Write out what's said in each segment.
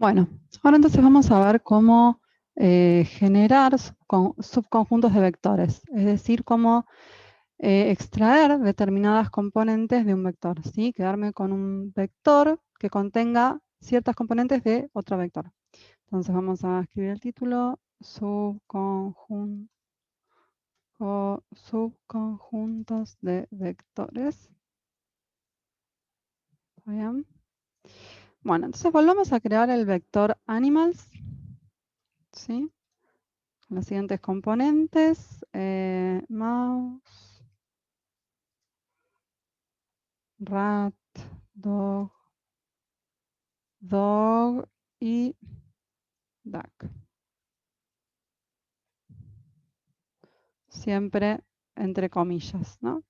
Bueno, ahora entonces vamos a ver cómo generar subconjuntos de vectores, es decir, cómo extraer determinadas componentes de un vector, ¿sí? Quedarme con un vector que contenga ciertas componentes de otro vector. Entonces vamos a escribir el título, subconjuntos de vectores. ¿Está bien? Bueno, entonces volvamos a crear el vector animals, ¿sí? Los siguientes componentes, mouse, rat, dog, dog y duck. Siempre entre comillas, ¿no?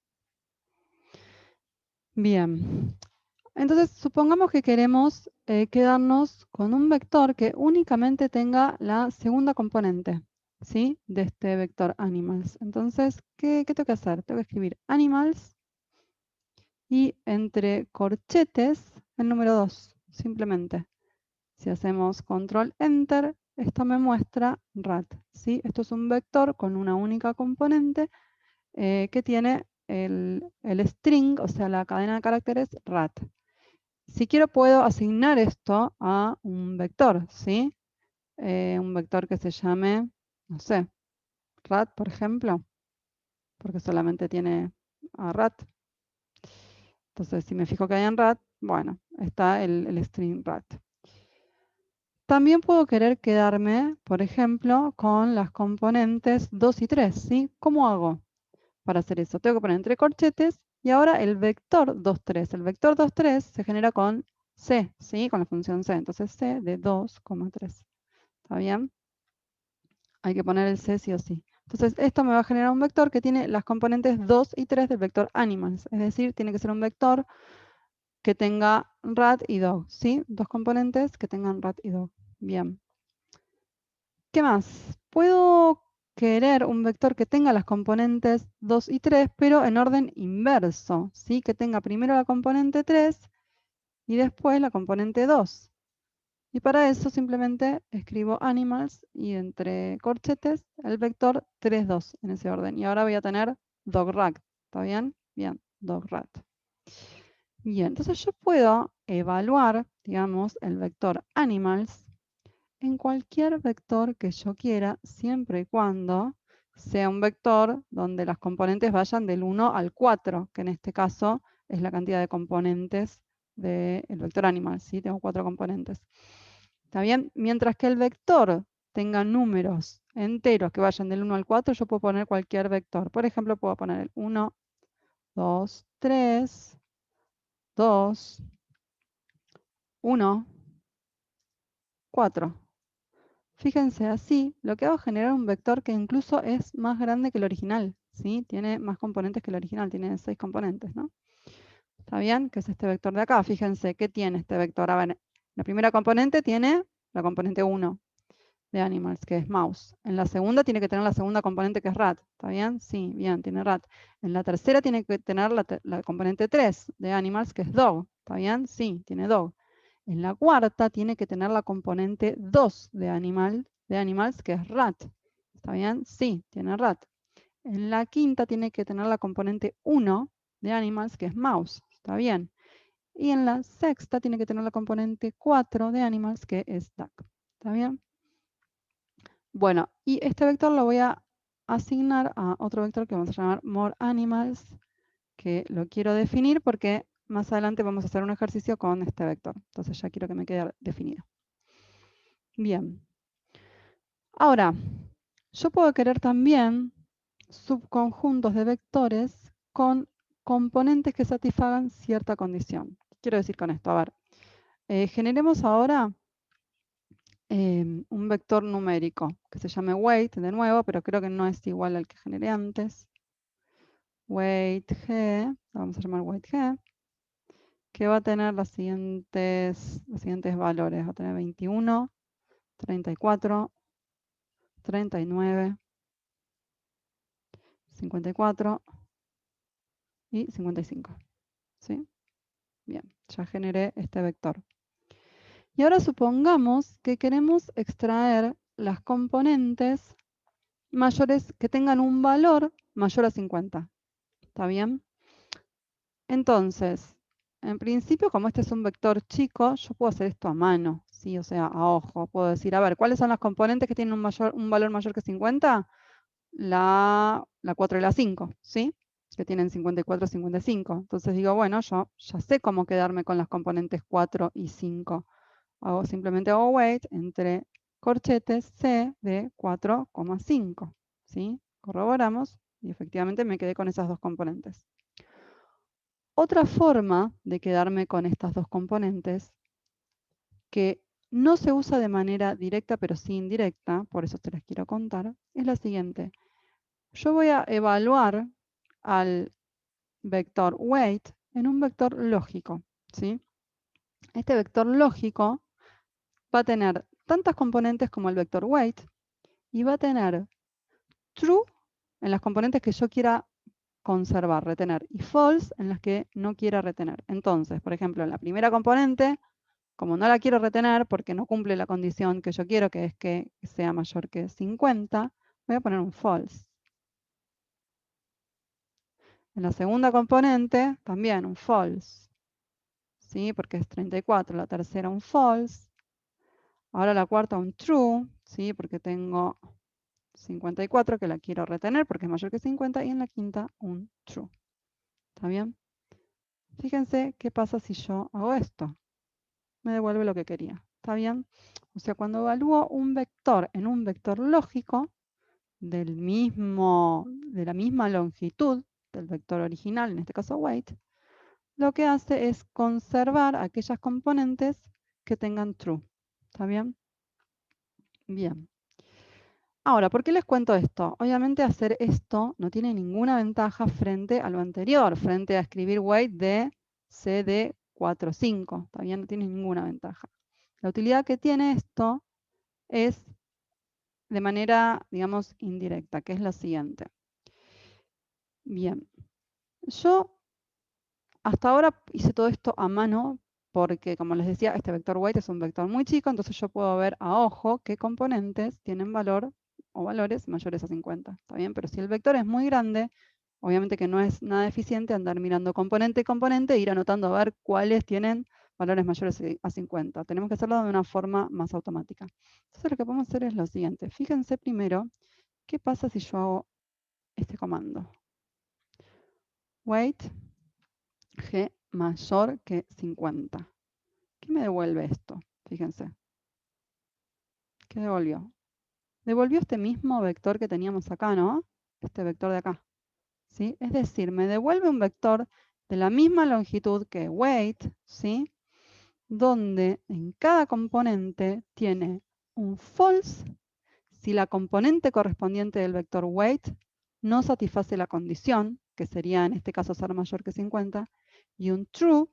Bien. Entonces, supongamos que queremos quedarnos con un vector que únicamente tenga la segunda componente, ¿sí? De este vector animals. Entonces, ¿qué tengo que hacer? Tengo que escribir animals y entre corchetes el número 2, simplemente. Si hacemos control enter, esto me muestra rat, ¿sí? Esto es un vector con una única componente que tiene el string, o sea, la cadena de caracteres rat. Si quiero puedo asignar esto a un vector, ¿sí? Un vector que se llame, no sé, rat, por ejemplo, porque solamente tiene a rat. Entonces, si me fijo que hay en rat, bueno, está el string rat. También puedo querer quedarme, por ejemplo, con las componentes 2 y 3, ¿sí? ¿Cómo hago para hacer eso? Tengo que poner entre corchetes y ahora el vector 2, 3. El vector 2, 3 se genera con c, ¿sí? Con la función c. Entonces c de 2, 3. ¿Está bien? Hay que poner el c sí o sí. Entonces esto me va a generar un vector que tiene las componentes 2 y 3 del vector animals. Es decir, tiene que ser un vector que tenga rat y dog, ¿sí? Dos componentes que tengan rat y dog. Bien. ¿Qué más? Puedo querer un vector que tenga las componentes 2 y 3, pero en orden inverso, ¿sí? Que tenga primero la componente 3 y después la componente 2. Y para eso simplemente escribo animals y entre corchetes el vector 3, 2 en ese orden. Y ahora voy a tener dograt. ¿Está bien? Bien, dograt. Bien, entonces yo puedo evaluar, digamos, el vector animals en cualquier vector que yo quiera, siempre y cuando sea un vector donde las componentes vayan del 1 al 4, que en este caso es la cantidad de componentes del vector animal, ¿sí? Tengo 4 componentes. ¿Está bien? Mientras que el vector tenga números enteros que vayan del 1 al 4, yo puedo poner cualquier vector. Por ejemplo, puedo poner el 1, 2, 3, 2, 1, 4. Fíjense, así lo que hago es generar un vector que incluso es más grande que el original, ¿sí? Tiene más componentes que el original, tiene 6 componentes, ¿no? ¿Está bien? Que es este vector de acá. Fíjense, ¿qué tiene este vector? A ver, la primera componente tiene la componente 1 de animals, que es mouse. En la segunda tiene que tener la segunda componente, que es rat. ¿Está bien? Sí, bien, tiene rat. En la tercera tiene que tener la componente 3 de animals, que es dog. ¿Está bien? Sí, tiene dog. En la cuarta tiene que tener la componente 2 de animals, que es rat. ¿Está bien? Sí, tiene rat. En la quinta tiene que tener la componente 1 de animals, que es mouse. ¿Está bien? Y en la sexta tiene que tener la componente 4 de animals, que es duck. ¿Está bien? Bueno, y este vector lo voy a asignar a otro vector que vamos a llamar more animals, que lo quiero definir porque más adelante vamos a hacer un ejercicio con este vector. Entonces ya quiero que me quede definido. Bien. Ahora, yo puedo querer también subconjuntos de vectores con componentes que satisfagan cierta condición. ¿Qué quiero decir con esto? A ver, generemos ahora un vector numérico que se llame weight de nuevo, pero creo que no es igual al que generé antes. Weight G, lo vamos a llamar weight G, que va a tener los siguientes valores. Va a tener 21, 34, 39, 54 y 55. ¿Sí? Bien, ya generé este vector. Y ahora supongamos que queremos extraer las componentes mayores que tengan un valor mayor a 50. ¿Está bien? Entonces, en principio, como este es un vector chico, yo puedo hacer esto a mano, ¿sí? O sea, a ojo. Puedo decir, a ver, ¿cuáles son las componentes que tienen un valor mayor que 50? La 4 y la 5, ¿sí? Que tienen 54 y 55. Entonces digo, bueno, yo ya sé cómo quedarme con las componentes 4 y 5. Simplemente hago weight entre corchetes C de 4,5, ¿sí? Corroboramos y efectivamente me quedé con esas dos componentes. Otra forma de quedarme con estas dos componentes, que no se usa de manera directa pero sí indirecta, por eso te las quiero contar, es la siguiente. Yo voy a evaluar al vector weight en un vector lógico, ¿sí? Este vector lógico va a tener tantas componentes como el vector weight y va a tener true en las componentes que yo quiera conservar, retener, y false en las que no quiera retener. Entonces, por ejemplo, en la primera componente, como no la quiero retener porque no cumple la condición que yo quiero, que es que sea mayor que 50, voy a poner un false. En la segunda componente, también un false, ¿sí? Porque es 34. La tercera un false. Ahora la cuarta un true, ¿sí? Porque tengo 54 que la quiero retener porque es mayor que 50. Y en la quinta un true. ¿Está bien? Fíjense qué pasa si yo hago esto. Me devuelve lo que quería. ¿Está bien? O sea, cuando evalúo un vector en un vector lógico de la misma longitud del vector original, en este caso weight, lo que hace es conservar aquellas componentes que tengan true. ¿Está bien? Bien. Ahora, ¿por qué les cuento esto? Obviamente hacer esto no tiene ninguna ventaja frente a lo anterior, frente a escribir weight de CD45. ¿Está bien? No tiene ninguna ventaja. La utilidad que tiene esto es de manera, digamos, indirecta, que es la siguiente. Bien. Yo hasta ahora hice todo esto a mano porque, como les decía, este vector weight es un vector muy chico, entonces yo puedo ver a ojo qué componentes tienen valor o valores mayores a 50. ¿Está bien? Pero si el vector es muy grande, obviamente que no es nada eficiente andar mirando componente a componente e ir anotando a ver cuáles tienen valores mayores a 50. Tenemos que hacerlo de una forma más automática. Entonces lo que podemos hacer es lo siguiente. Fíjense primero qué pasa si yo hago este comando. Weight G mayor que 50. ¿Qué me devuelve esto? Fíjense. ¿Qué devolvió? Devolvió este mismo vector que teníamos acá, ¿no? Este vector de acá. ¿Sí? Es decir, me devuelve un vector de la misma longitud que weight, ¿sí? Donde en cada componente tiene un false si la componente correspondiente del vector weight no satisface la condición, que sería en este caso ser mayor que 50, y un true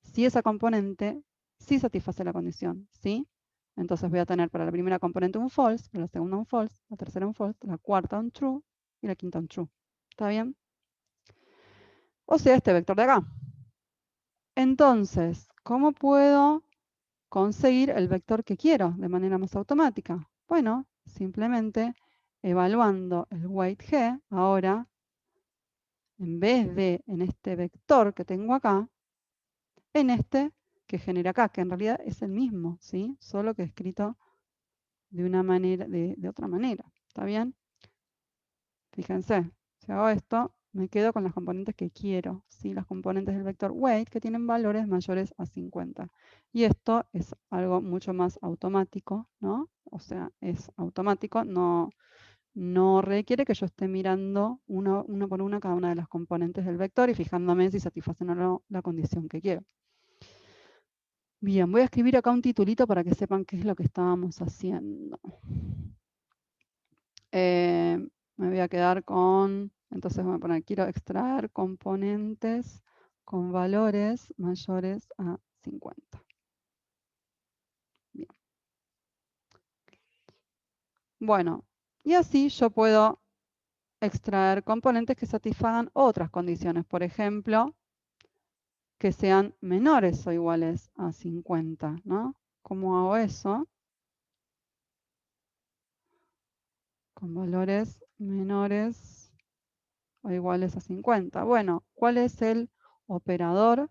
si esa componente sí satisface la condición, ¿sí? Entonces voy a tener para la primera componente un false, para la segunda un false, la tercera un false, la cuarta un true y la quinta un true. ¿Está bien? O sea, este vector de acá. Entonces, ¿cómo puedo conseguir el vector que quiero de manera más automática? Bueno, simplemente evaluando el weight G, ahora, en vez de en este vector que tengo acá, en este que genera acá, que en realidad es el mismo, ¿sí? Solo que escrito de una manera, de otra manera. ¿Está bien? Fíjense, si hago esto, me quedo con las componentes que quiero, ¿sí? Las componentes del vector weight que tienen valores mayores a 50. Y esto es algo mucho más automático, ¿no? O sea, es automático, no requiere que yo esté mirando uno por uno cada una de las componentes del vector y fijándome si satisfacen o no la condición que quiero. Bien, voy a escribir acá un titulito para que sepan qué es lo que estábamos haciendo. Me voy a quedar con, entonces voy a poner, quiero extraer componentes con valores mayores a 50. Bien. Bueno, y así yo puedo extraer componentes que satisfagan otras condiciones. Por ejemplo, que sean menores o iguales a 50, ¿no? ¿Cómo hago eso? Con valores menores o iguales a 50. Bueno, ¿cuál es el operador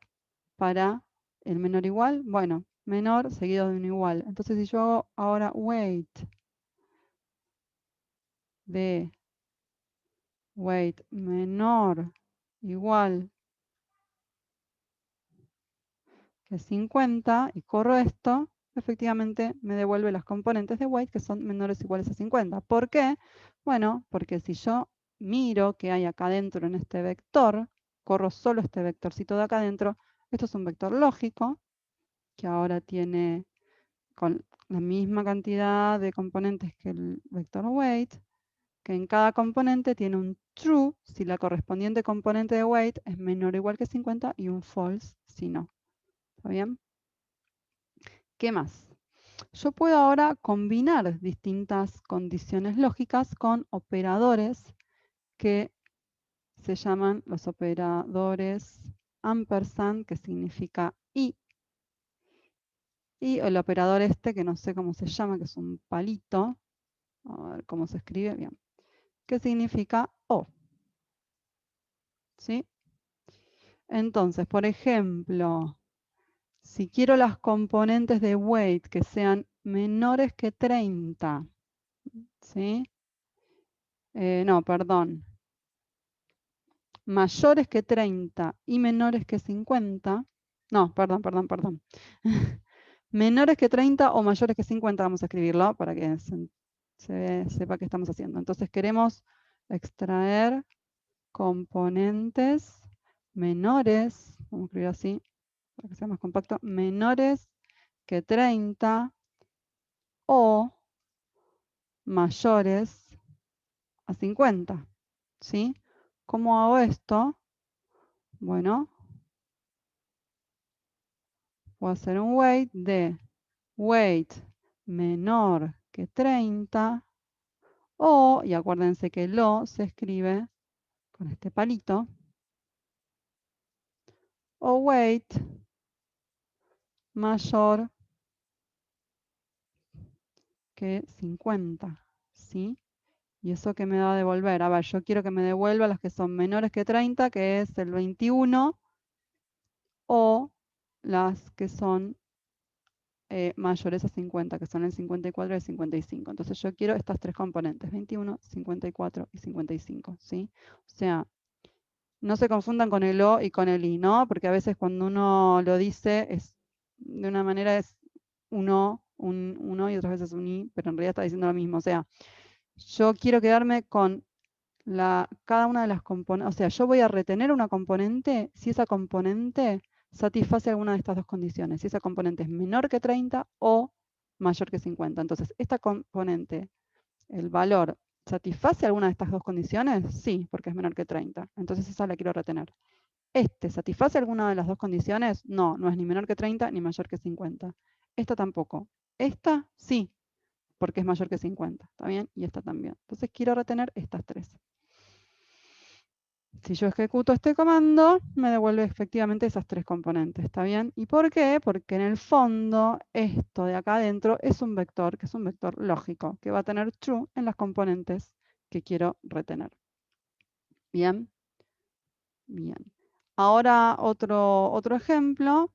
para el menor igual? Bueno, menor seguido de un igual. Entonces, si yo hago ahora weight de weight menor igual que 50 y corro esto, efectivamente me devuelve las componentes de weight que son menores o iguales a 50. ¿Por qué? Bueno, porque si yo miro qué hay acá adentro en este vector, corro solo este vectorcito de acá adentro, esto es un vector lógico que ahora tiene con la misma cantidad de componentes que el vector weight, que en cada componente tiene un true si la correspondiente componente de weight es menor o igual que 50 y un false si no. ¿Está bien? ¿Qué más? Yo puedo ahora combinar distintas condiciones lógicas con operadores que se llaman los operadores ampersand, que significa y el operador este, que no sé cómo se llama, que es un palito, a ver cómo se escribe bien, que significa o. ¿Sí? Entonces, por ejemplo, si quiero las componentes de weight que sean menores que 30, ¿sí? No, perdón, mayores que 30 y menores que 50, no, perdón. Menores que 30 o mayores que 50, vamos a escribirlo para que sepa qué estamos haciendo. Entonces queremos extraer componentes menores, vamos a escribir así, para que sea más compacto, menores que 30 o mayores a 50, ¿sí? ¿Cómo hago esto? Bueno, voy a hacer un weight de weight menor que 30 o, y acuérdense que lo se escribe con este palito, o weight mayor que 50, ¿sí? ¿Y eso qué me va a devolver? A ver, yo quiero que me devuelva las que son menores que 30, que es el 21, o las que son mayores a 50, que son el 54 y el 55. Entonces yo quiero estas tres componentes, 21, 54 y 55, ¿sí? O sea, no se confundan con el O y con el I, ¿no? Porque a veces cuando uno lo dice, de una manera es un O, un O y otras veces un I, pero en realidad está diciendo lo mismo. O sea, yo quiero quedarme con cada una de las componentes, o sea, yo voy a retener una componente si esa componente satisface alguna de estas dos condiciones, si esa componente es menor que 30 o mayor que 50. Entonces, esta componente, el valor, ¿satisface alguna de estas dos condiciones? Sí, porque es menor que 30. Entonces, esa la quiero retener. ¿Satisface alguna de las dos condiciones? No, no es ni menor que 30 ni mayor que 50. Esta tampoco. Esta sí, porque es mayor que 50. ¿Está bien? Y esta también. Entonces, quiero retener estas tres. Si yo ejecuto este comando, me devuelve efectivamente esas tres componentes, ¿está bien? ¿Y por qué? Porque en el fondo, esto de acá adentro es un vector, que es un vector lógico, que va a tener true en las componentes que quiero retener. ¿Bien? Bien. Ahora otro ejemplo.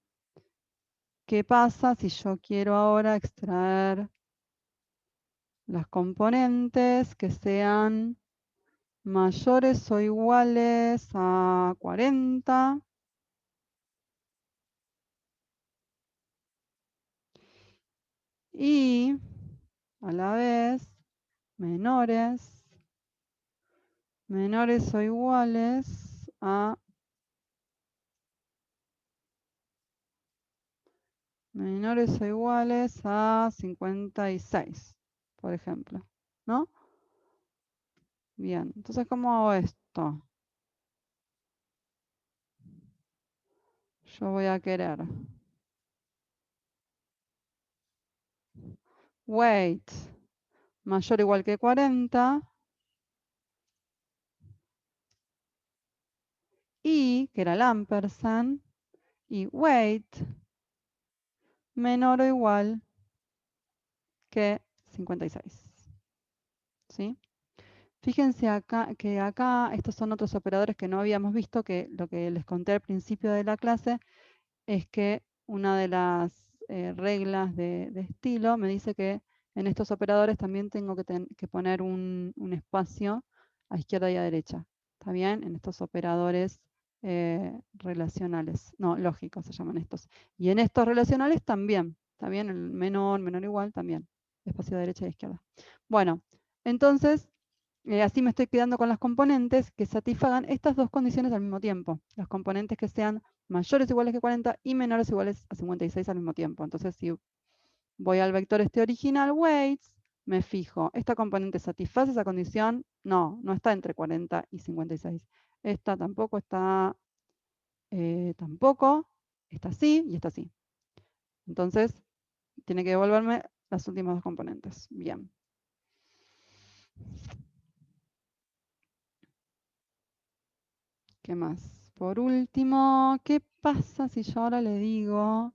¿Qué pasa si yo quiero ahora extraer las componentes que sean mayores o iguales a 40? Y a la vez menores o iguales a menores o iguales a 56, por ejemplo, ¿no? Bien, entonces, ¿cómo hago esto? Yo voy a querer weight mayor o igual que 40 y, que era el ampersand, y weight menor o igual que 56. ¿Sí? Fíjense acá que acá estos son otros operadores que no habíamos visto, que lo que les conté al principio de la clase es que una de las reglas de estilo me dice que en estos operadores también tengo que poner un espacio a izquierda y a derecha. ¿Está bien? En estos operadores relacionales, no, lógicos se llaman estos. Y en estos relacionales también, ¿está bien? El menor, menor igual también, espacio a derecha y a izquierda. Bueno, entonces así me estoy quedando con las componentes que satisfagan estas dos condiciones al mismo tiempo. Las componentes que sean mayores o iguales que 40 y menores o iguales a 56 al mismo tiempo. Entonces, si voy al vector este original, weights, me fijo, ¿esta componente satisface esa condición? No, no está entre 40 y 56. Esta tampoco está, tampoco, está sí y está sí. Entonces, tiene que devolverme las últimas dos componentes. Bien. ¿Qué más? Por último, ¿qué pasa si yo ahora le digo,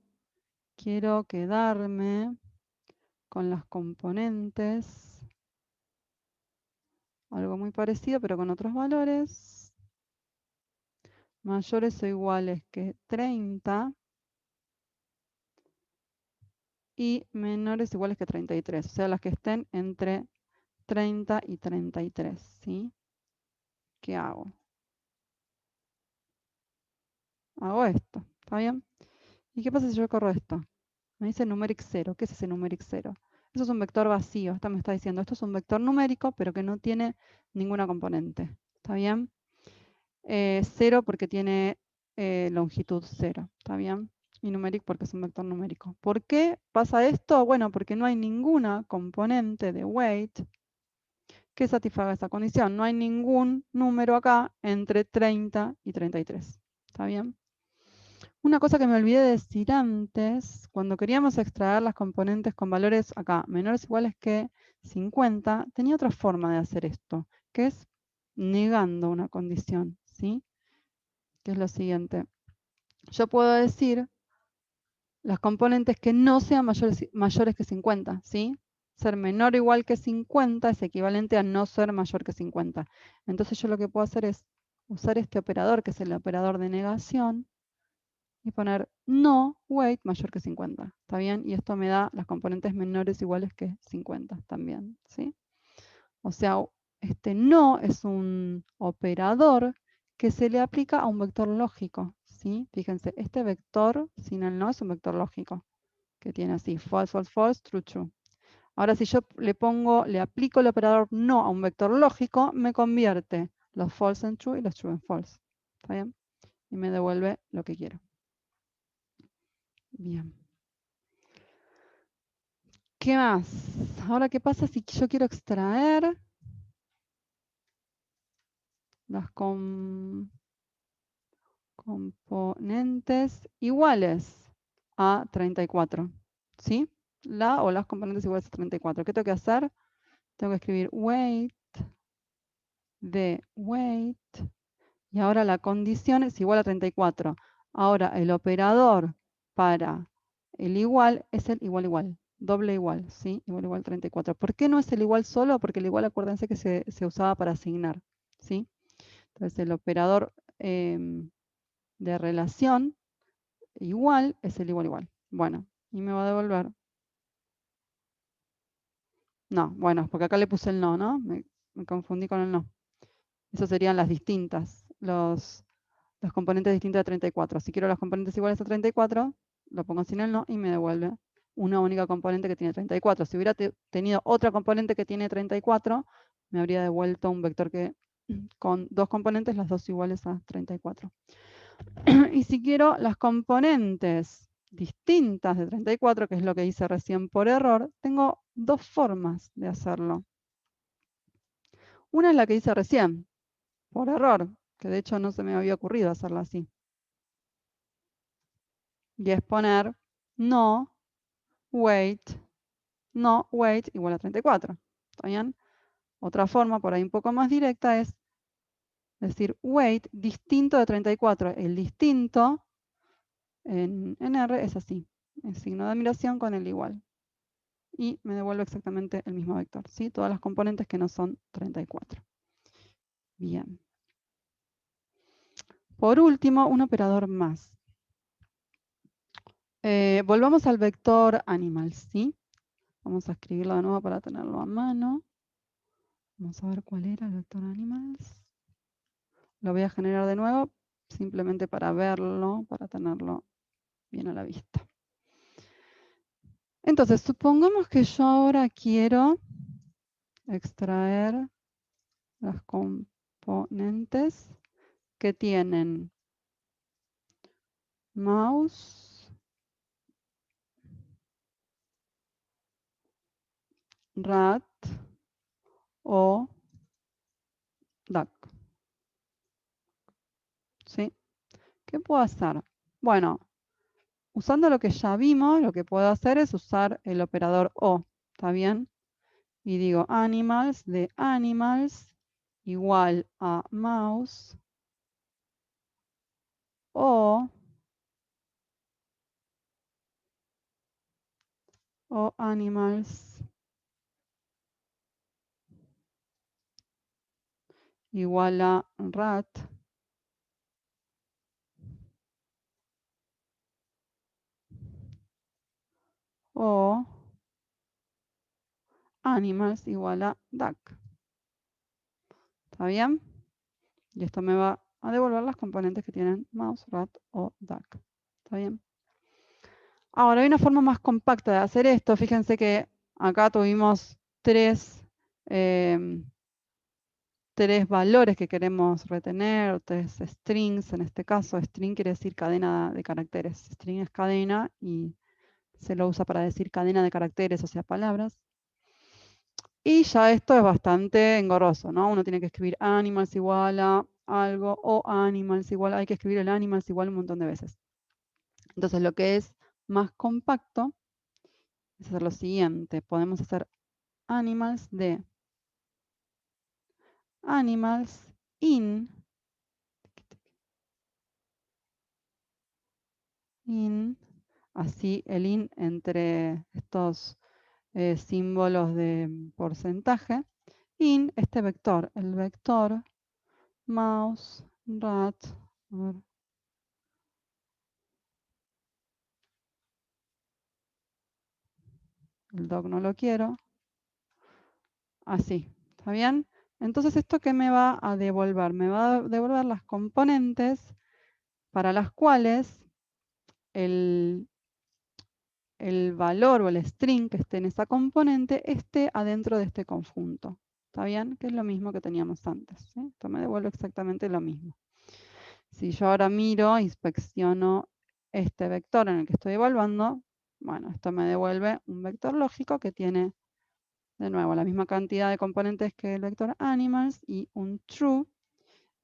quiero quedarme con las componentes, algo muy parecido pero con otros valores, mayores o iguales que 30 y menores o iguales que 33, o sea, las que estén entre 30 y 33, ¿sí? ¿Qué hago? Hago esto, ¿está bien? ¿Y qué pasa si yo corro esto? Me dice numeric 0. ¿Qué es ese numeric 0? Eso es un vector vacío. Esta me está diciendo, esto es un vector numérico, pero que no tiene ninguna componente. ¿Está bien? 0 porque tiene longitud 0. ¿Está bien? Y numeric porque es un vector numérico. ¿Por qué pasa esto? Bueno, porque no hay ninguna componente de weight que satisfaga esa condición. No hay ningún número acá entre 30 y 33. ¿Está bien? Una cosa que me olvidé de decir antes, cuando queríamos extraer las componentes con valores acá menores o iguales que 50, tenía otra forma de hacer esto, que es negando una condición, ¿sí? Que es lo siguiente. Yo puedo decir las componentes que no sean mayores que 50, ¿sí? Ser menor o igual que 50 es equivalente a no ser mayor que 50. Entonces yo lo que puedo hacer es usar este operador, que es el operador de negación, y poner no weight mayor que 50. ¿Está bien? Y esto me da las componentes menores o iguales que 50 también, ¿sí? O sea, este no es un operador que se le aplica a un vector lógico, ¿sí? Fíjense, este vector sin el no es un vector lógico, que tiene así, false, false, false, true, true. Ahora, si yo le aplico el operador no a un vector lógico, me convierte los false en true y los true en false. ¿Está bien? Y me devuelve lo que quiero. Bien. ¿Qué más? Ahora, ¿qué pasa si yo quiero extraer las componentes iguales a 34? ¿Sí? La o las componentes iguales a 34. ¿Qué tengo que hacer? Tengo que escribir weight de weight. Y ahora la condición es igual a 34. Ahora el operador para el igual es el igual igual. Doble igual, ¿sí? Igual igual 34. ¿Por qué no es el igual solo? Porque el igual, acuérdense que se usaba para asignar, ¿sí? Entonces el operador de relación igual es el igual igual. Bueno, y me va a devolver. No, bueno, porque acá le puse el no, ¿no? Me confundí con el no. Eso serían las distintas, los componentes distintos de 34. Si quiero las componentes iguales a 34, lo pongo sin el no y me devuelve una única componente que tiene 34. Si hubiera tenido otra componente que tiene 34, me habría devuelto un vector que con dos componentes, las dos iguales a 34. Y si quiero las componentes distintas de 34, que es lo que hice recién por error, tengo dos formas de hacerlo. Una es la que hice recién, por error, que de hecho no se me había ocurrido hacerla así. Y es poner no weight igual a 34. ¿Está bien? Otra forma, por ahí un poco más directa, es decir weight distinto de 34. El distinto en R es así, el signo de admiración con el igual. y me devuelve exactamente el mismo vector, ¿sí? Todas las componentes que no son 34. Bien. Por último, un operador más. Volvamos al vector animal, ¿sí? Vamos a escribirlo de nuevo para tenerlo a mano. Vamos a ver cuál era el vector animals. Lo voy a generar de nuevo, simplemente para verlo, para tenerlo bien a la vista. Entonces, supongamos que yo ahora quiero extraer las componentes que tienen mouse, rat o duck. ¿Sí? ¿Qué puedo hacer? Bueno, usando lo que ya vimos, lo que puedo hacer es usar el operador O. ¿Está bien? Y digo animals de animals igual a mouse o animals igual a rat o animals igual a duck. ¿Está bien? Y esto me va a devolver las componentes que tienen mouse, rat o duck. ¿Está bien? Ahora hay una forma más compacta de hacer esto. Fíjense que acá tuvimos tres valores que queremos retener, tres strings. En este caso, string quiere decir cadena de caracteres. String es cadena y se lo usa para decir cadena de caracteres, o sea, palabras. Y ya esto es bastante engorroso, ¿no? Uno tiene que escribir animals igual a algo o animals igual, hay que escribir el animals igual un montón de veces. Entonces lo que es más compacto es hacer lo siguiente. Podemos hacer animals de animals in así el in entre estos símbolos de porcentaje, in este vector, el vector mouse rat, a ver, el doc no lo quiero, así, ¿está bien? Entonces, ¿esto qué me va a devolver? Me va a devolver las componentes para las cuales el valor o el string que esté en esa componente esté adentro de este conjunto. ¿Está bien? Que es lo mismo que teníamos antes. ¿Sí? Esto me devuelve exactamente lo mismo. Si yo ahora miro, inspecciono este vector en el que estoy evaluando, bueno, esto me devuelve un vector lógico que tiene, de nuevo, la misma cantidad de componentes que el vector animals y un true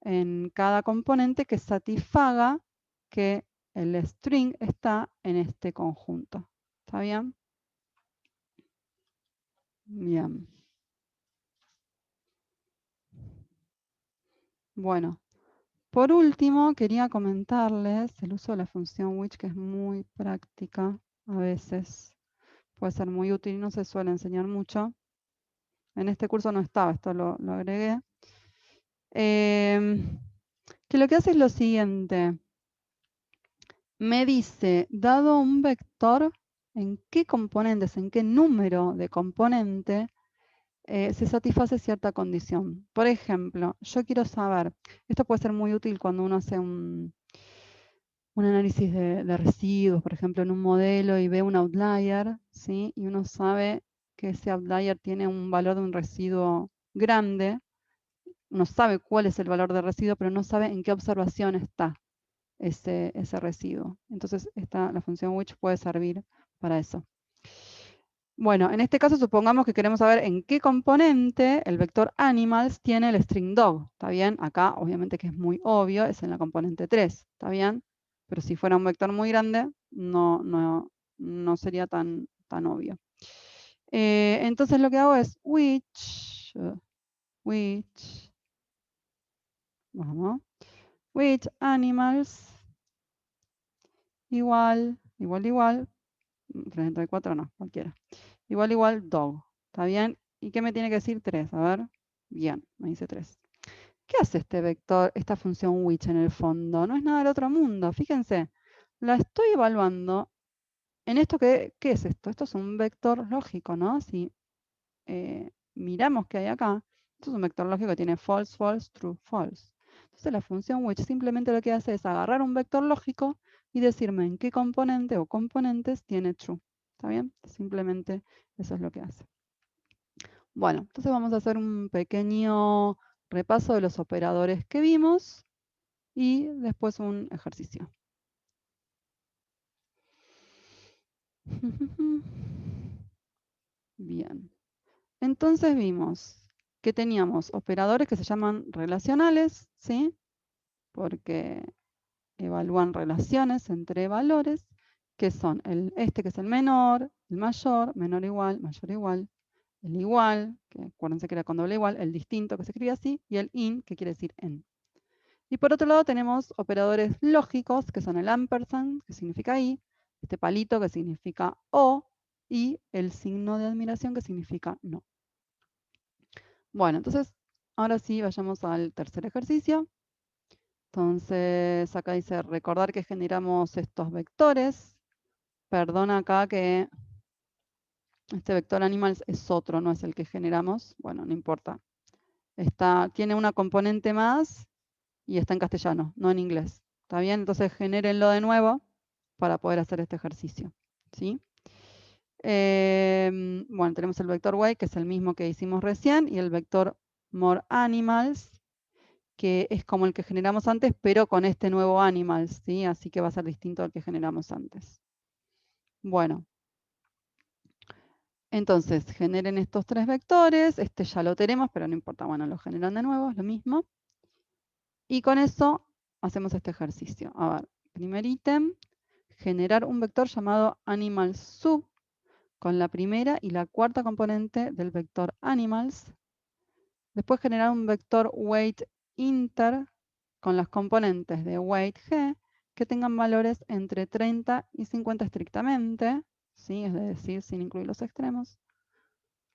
en cada componente que satisfaga que el string está en este conjunto. ¿Está bien? Bien. Bueno, por último, quería comentarles el uso de la función which, que es muy práctica a veces. Puede ser muy útil y no se suele enseñar mucho. En este curso no estaba, esto lo agregué. Que lo que hace es lo siguiente. Me dice, dado un vector, en qué componentes, en qué número de componente se satisface cierta condición. Por ejemplo, yo quiero saber, esto puede ser muy útil cuando uno hace un análisis de residuos, por ejemplo, en un modelo y ve un outlier, ¿sí? Y uno sabe que ese outlier tiene un valor de un residuo grande, uno sabe cuál es el valor del residuo, pero no sabe en qué observación está ese residuo. Entonces, la función which puede servir para eso. Bueno, en este caso supongamos que queremos saber en qué componente el vector animals tiene el string dog. ¿Está bien? Acá, obviamente que es muy obvio, es en la componente 3. ¿Está bien? Pero si fuera un vector muy grande, no sería tan obvio. Entonces lo que hago es which, vamos, which animals igual, 34 no, cualquiera. igual dog. ¿Está bien? ¿Y qué me tiene que decir 3? A ver. Bien, me dice 3. ¿Qué hace este vector, esta función which en el fondo? No es nada del otro mundo. Fíjense, la estoy evaluando en esto que, ¿qué es esto? Esto es un vector lógico, ¿no? Si miramos qué hay acá, esto es un vector lógico que tiene false, false, true, false. Entonces la función which simplemente lo que hace es agarrar un vector lógico y decirme en qué componente o componentes tiene true. ¿Está bien? Simplemente eso es lo que hace. Bueno, entonces vamos a hacer un pequeño repaso de los operadores que vimos y después un ejercicio. Bien. Entonces vimos que teníamos operadores que se llaman relacionales, ¿sí? Porque evalúan relaciones entre valores, que son este que es el menor igual, mayor igual, el igual, que acuérdense que era con doble igual, el distinto que se escribe así, y el in, que quiere decir en. Y por otro lado tenemos operadores lógicos, que son el ampersand, que significa y, este palito que significa o, y el signo de admiración que significa no. Bueno, entonces, ahora sí, vayamos al tercer ejercicio. Entonces, acá dice recordar que generamos estos vectores. Perdón acá que este vector animals es otro, no es el que generamos. Bueno, no importa. Tiene una componente más y está en castellano, no en inglés. ¿Está bien? Entonces, genérenlo de nuevo para poder hacer este ejercicio. ¿Sí? Bueno, tenemos el vector way, que es el mismo que hicimos recién, y el vector more animals, que es como el que generamos antes, pero con este nuevo animals, ¿sí? Así que va a ser distinto al que generamos antes. Bueno, entonces generen estos tres vectores, este ya lo tenemos, pero no importa, bueno, lo generan de nuevo, es lo mismo. Y con eso hacemos este ejercicio. A ver, primer ítem, generar un vector llamado animals sub con la primera y la cuarta componente del vector animals. Después generar un vector weight inter con las componentes de weight g que tengan valores entre 30 y 50 estrictamente, ¿sí? Es decir, sin incluir los extremos.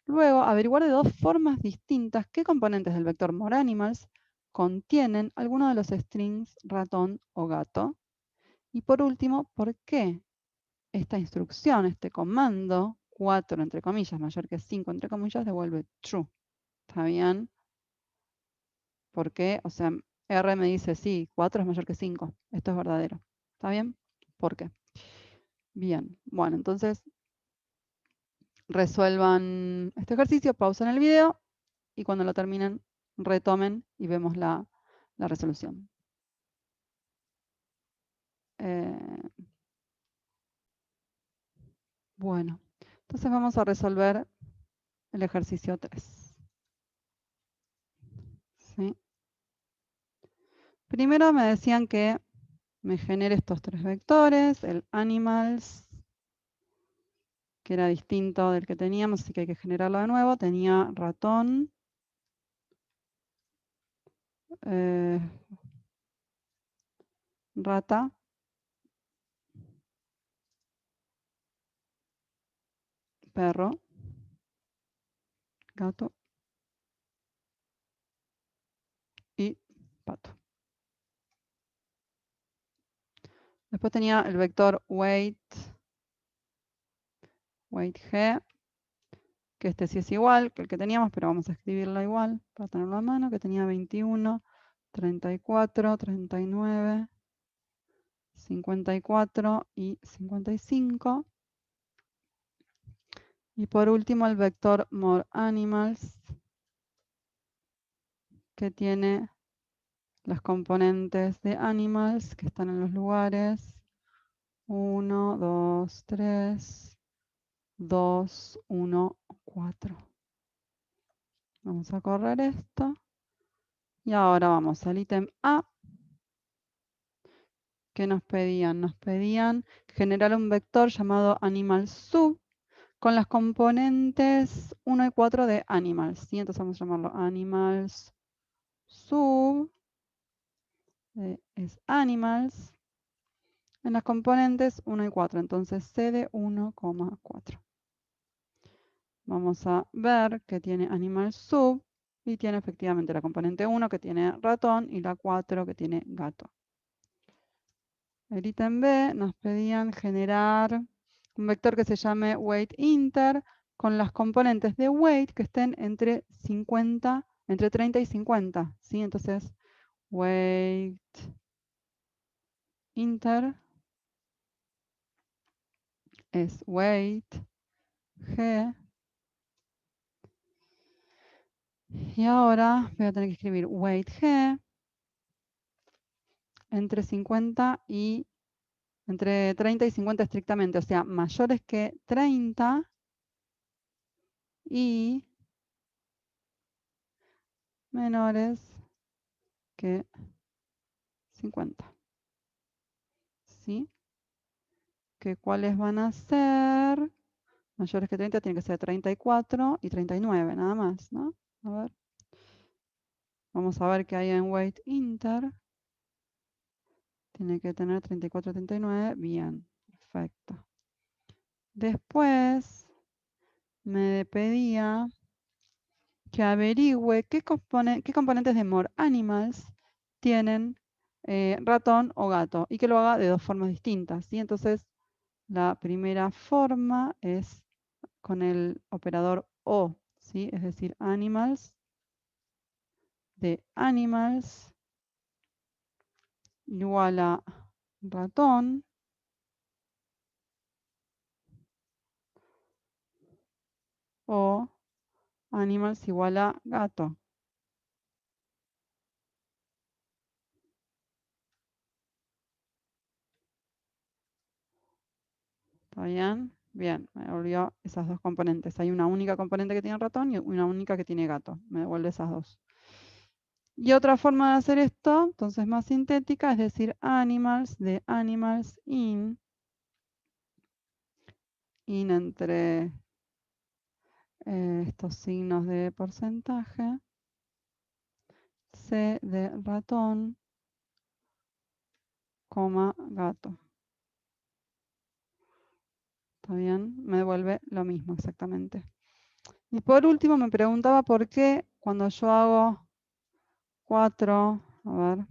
Luego, averiguar de dos formas distintas qué componentes del vector more animals contienen alguno de los strings ratón o gato. Y por último, ¿por qué esta instrucción, este comando, 4 entre comillas, mayor que 5 entre comillas, devuelve true? ¿Está bien? ¿Por qué? O sea, R me dice, sí, 4 es mayor que 5. Esto es verdadero. ¿Está bien? ¿Por qué? Bien. Bueno, entonces resuelvan este ejercicio, pausen el video y cuando lo terminen, retomen y vemos la resolución. Bueno, entonces vamos a resolver el ejercicio 3. ¿Sí? Primero me decían que me genere estos tres vectores, el animals, que era distinto del que teníamos, así que hay que generarlo de nuevo. Tenía ratón, rata, perro, gato y pato. Después tenía el vector weight g, que este sí es igual que el que teníamos, pero vamos a escribirlo igual para tenerlo a mano, que tenía 21, 34, 39, 54 y 55. Y por último el vector more animals, que tiene las componentes de animals que están en los lugares 1, 2, 3, 2, 1, 4. Vamos a correr esto. Y ahora vamos al ítem A. ¿Qué nos pedían? Nos pedían generar un vector llamado animal sub con las componentes 1 y 4 de animals. ¿Sí? Entonces vamos a llamarlo animals sub. Es animals en las componentes 1 y 4. Entonces C de 1,4. Vamos a ver que tiene animal sub y tiene efectivamente la componente 1 que tiene ratón y la 4 que tiene gato. El ítem B nos pedían generar un vector que se llame weight inter con las componentes de weight que estén entre 30 y 50. ¿Sí? Entonces, weight inter es weight g. Y ahora voy a tener que escribir weight g entre 50 y entre 30 y 50 estrictamente, o sea, mayores que 30 y menores que 50. ¿Sí? Que cuáles van a ser mayores que 30, tiene que ser 34 y 39, nada más, ¿no? A ver. Vamos a ver qué hay en weight inter. Tiene que tener 34 y 39. Bien, perfecto. Después me pedía que averigüe qué componentes de more animals tienen ratón o gato y que lo haga de dos formas distintas. ¿Sí? Entonces, la primera forma es con el operador O, ¿sí? Es decir, animals de animals igual a ratón o animals igual a gato. ¿Está bien? Bien, me devolvió esas dos componentes. Hay una única componente que tiene ratón y una única que tiene gato. Me devuelve esas dos. Y otra forma de hacer esto, entonces más sintética, es decir, animals de animals in entre estos signos de porcentaje, C de ratón, coma gato. ¿Está bien? Me devuelve lo mismo exactamente. Y por último me preguntaba por qué cuando yo hago 4, a ver,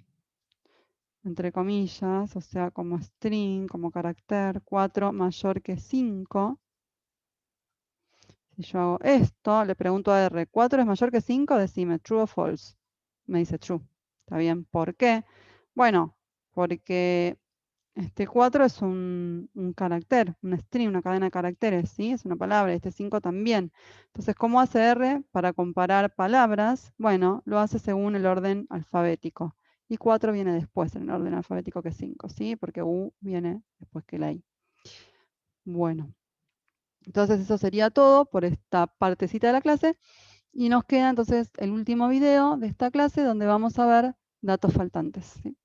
entre comillas, o sea, como string, como carácter, 4 mayor que 5. Si yo hago esto, le pregunto a R, ¿4 es mayor que 5? Decime, true o false. Me dice true. ¿Está bien? ¿Por qué? Bueno, porque este 4 es un carácter, un string, una cadena de caracteres, ¿sí? Es una palabra, este 5 también. Entonces, ¿cómo hace R para comparar palabras? Bueno, lo hace según el orden alfabético. Y 4 viene después en el orden alfabético que 5, ¿sí? Porque U viene después que la I. Bueno, entonces eso sería todo por esta partecita de la clase. Y nos queda entonces el último video de esta clase donde vamos a ver datos faltantes, ¿sí?